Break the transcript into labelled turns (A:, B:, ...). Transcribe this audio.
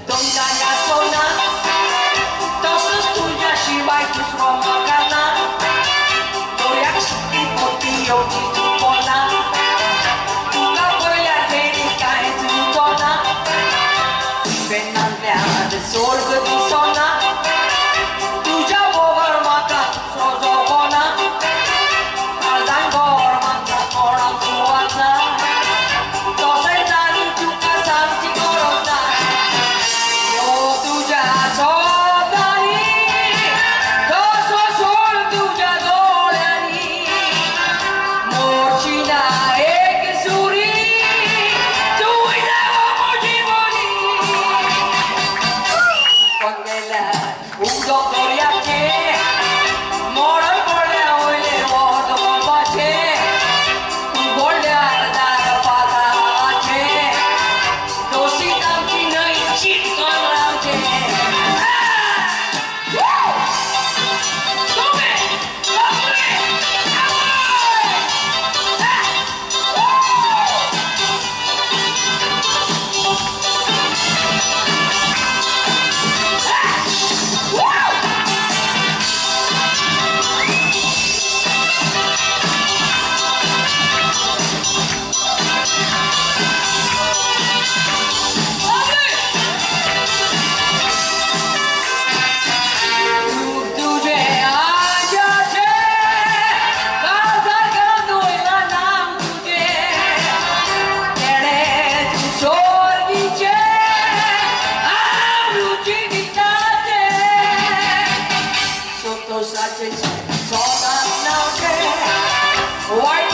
A: Konkani sona, toți studia și mai tu romagana, dorea și potio di tu bona, tu la voia verica e tu dona, venandea de Sorg di sona, tu già vuoi maca sozo bona, aldangor manca coran suana, toți nani tu casanti corona. Tugea Dolleani, morcina e che suri, tu devo mori. Quando un dottore a te, moro volle a le ruote con pace, volle a dare fata a te, così tanti noi ci sono te. Why